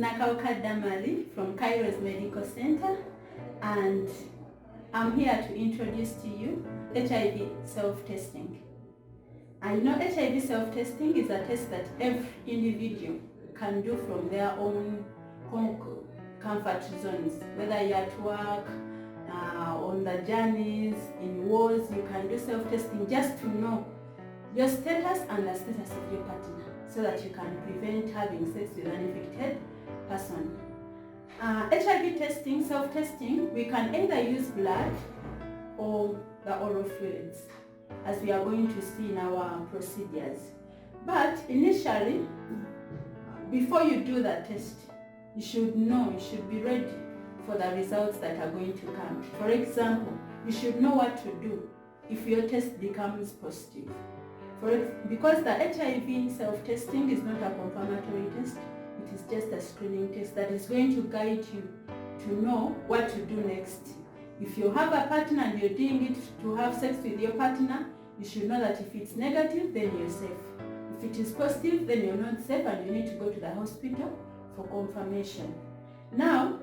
Nakauka Damali from Kairos Medical Center, and I'm here to introduce to you HIV self-testing. And you know, HIV self-testing is a test that every individual can do from their own comfort zones. Whether you're at work, on the journeys, in wars, you can do self-testing just to know your status and the status of your partner, so that you can prevent having sex with an infected person. HIV testing, self-testing, we can either use blood or the oral fluids, as we are going to see in our procedures. But initially, before you do the test, you should know, you should be ready for the results that are going to come. For example, you should know what to do if your test becomes positive. Because the HIV self-testing is not a confirmatory test, it is just a screening test that is going to guide you to know what to do next. If you have a partner and you're doing it to have sex with your partner, you should know that if it's negative, then you're safe. If it is positive, then you're not safe and you need to go to the hospital for confirmation. Now,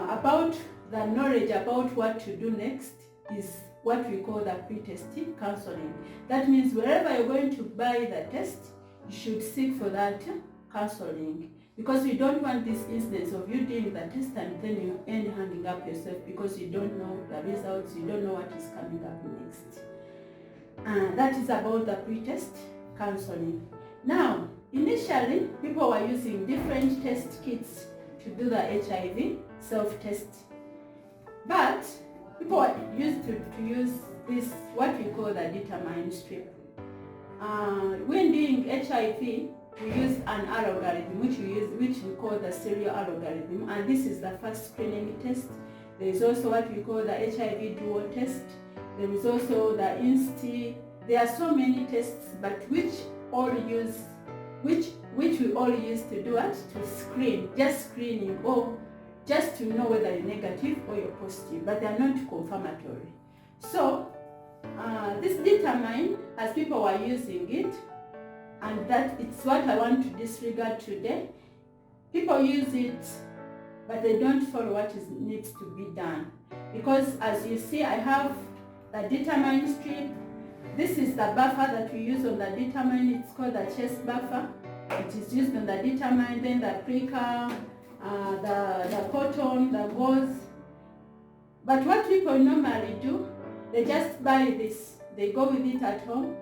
about the knowledge about what to do next is what we call the pre-testing counseling. That means wherever you're going to buy the test, you should seek for that counseling, because we don't want this instance of you doing the test and then you end hanging up yourself because you don't know the results, you don't know what is coming up next. That is about the pre-test counseling. Now, initially, people were using different test kits to do the HIV self-test, but people are used to use this, what we call the determined strip. When doing HIV, we use an algorithm which we call the serial algorithm, and this is the first screening test. There is also what we call the HIV dual test. There is also the INSTI. There are so many tests, but which we all use to do it, to screen, just screening, or just to know whether you're negative or you're positive, but they are not confirmatory. So this determined, as people were using it, and that it's what I want to disregard today. People use it, but they don't follow what needs to be done. Because as you see, I have the determined strip. This is the buffer that we use on the determined. It's called the chest buffer. It is used on the determined, then the pricker, the cotton, the gauze. But what people normally do, they just buy this. They go with it at home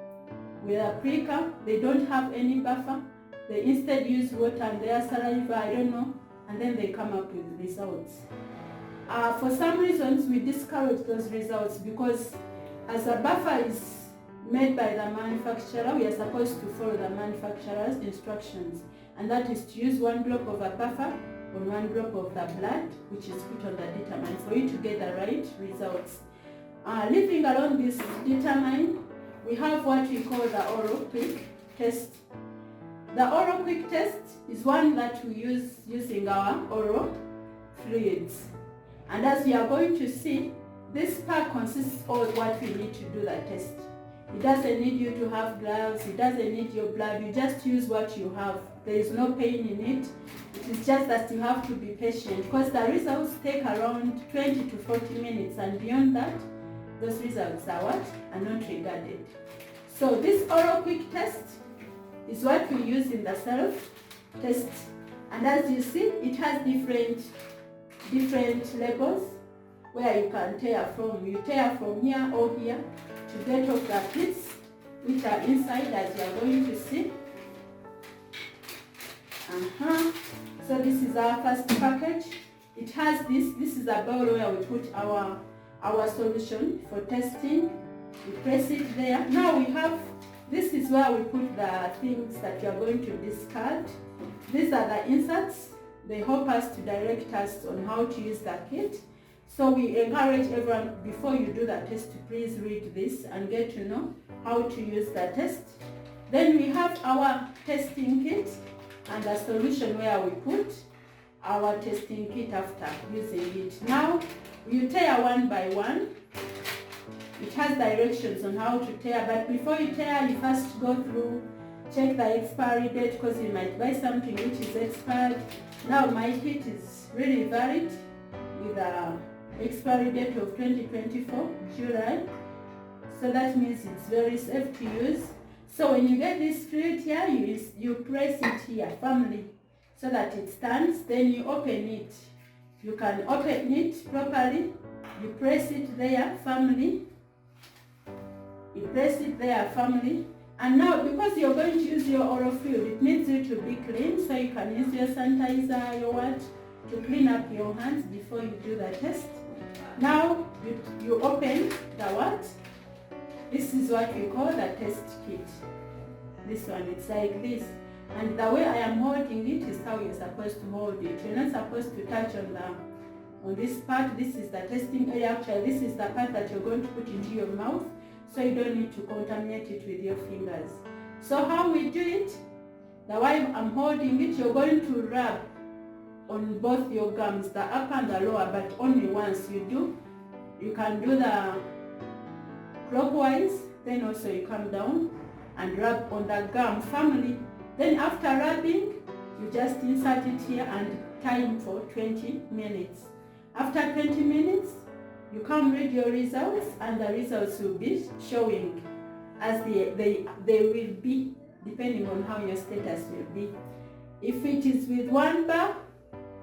with a pricker. They don't have any buffer. They instead use water and their saliva, I don't know, and then they come up with results. For some reasons, we discourage those results because as a buffer is made by the manufacturer, we are supposed to follow the manufacturer's instructions, and that is to use 1 drop of a buffer on 1 drop of the blood, which is put on the determined, for you to get the right results. Leaving along this determined, we have what we call the oral quick test. The oral quick test is one that we use using our oral fluids. And as we are going to see, this pack consists of what we need to do the test. It doesn't need you to have gloves, it doesn't need your blood, you just use what you have. There is no pain in it. It is just that you have to be patient, because the results take around 20 to 40 minutes, and beyond that, those results are what? Are not regarded. So this oral quick test is what we use in the self-test. And as you see, it has different levels where you can tear from. You tear from here or here to get off the kits which are inside, as you are going to see. So this is our first package. It has this is a bowl where we put our solution for testing. We press it there. Now we have, this is where we put the things that you are going to discard. These are the inserts. They help us to direct us on how to use the kit. So we encourage everyone, before you do the test, to please read this and get to know how to use the test. Then we have our testing kit and a solution where we put our testing kit after using it. Now you tear one by one. It has directions on how to tear, but before you tear, you first go through check the expiry date, because you might buy something which is expired. Now my kit is really valid with the expiry date of 2024 July, so that means it's very safe to use. So when you get this fluid here, you press it here firmly so that it stands, then you open it. You can open it properly. You press it there firmly. You press it there firmly. And now, because you're going to use your oral fluid, it needs you to be clean, so you can use your sanitizer, your what, to clean up your hands before you do the test. Now, you open the what? This is what we call the test kit. This one, it's like this. And the way I am holding it is how you're supposed to hold it. You're not supposed to touch on this part. This is the testing area. Actually, this is the part that you're going to put into your mouth, so you don't need to contaminate it with your fingers. So how we do it, the way I'm holding it, you're going to rub on both your gums, the upper and the lower, but only once you do. You can do the clockwise, then also you come down and rub on the gum firmly. Then after rubbing, you just insert it here and time for 20 minutes. After 20 minutes, you come read your results, and the results will be showing as they will be, depending on how your status will be. If it is with 1 bar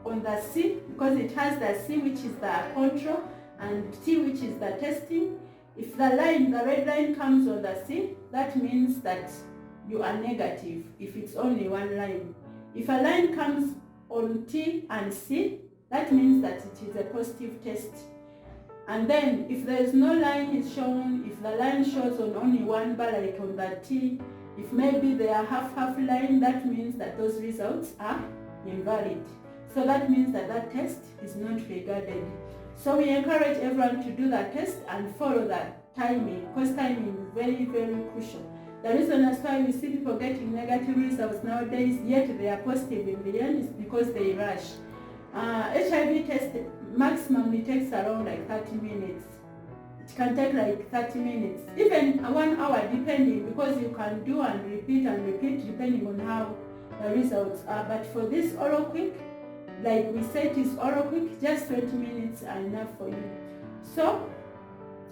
on the C, because it has the C, which is the control, and T, which is the testing. If the red line comes on the C, that means that you are negative, if it's only 1 line. If a line comes on T and C, that means that it is a positive test. And then if there is no line is shown, if the line shows on only 1 bar, like on the T, if maybe they are half line, that means that those results are invalid. So that means that that test is not regarded. So we encourage everyone to do that test and follow that timing, because timing is very, very crucial. The reason as why we see people getting negative results nowadays, yet they are positive in the end, is because they rush. HIV test maximum takes around like 30 minutes. It can take like 30 minutes, even 1 hour, depending, because you can do and repeat depending on how the results are. But for this oral quick, like we said, is oral quick, just 20 minutes are enough for you. So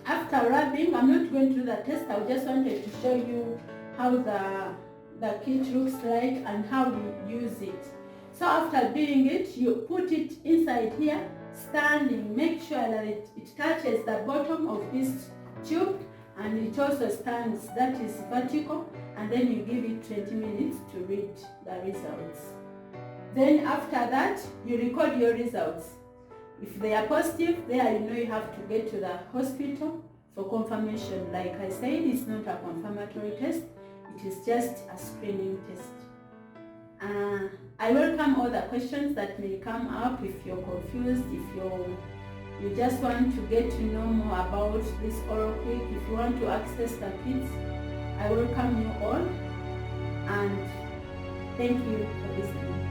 after rubbing, I'm not going to do the test, I just wanted to show you how the kit looks like and how we use it. So after doing it, you put it inside here, standing. Make sure that it touches the bottom of this tube, and it also stands, that is vertical, and then you give it 20 minutes to read the results. Then after that, you record your results. If they are positive, there you know you have to get to the hospital for confirmation. Like I said, it's not a confirmatory test, it is just a screening test. I welcome all the questions that may come up. If you're confused, if you just want to get to know more about this oral quick, if you want to access the kits, I welcome you all, and thank you for listening.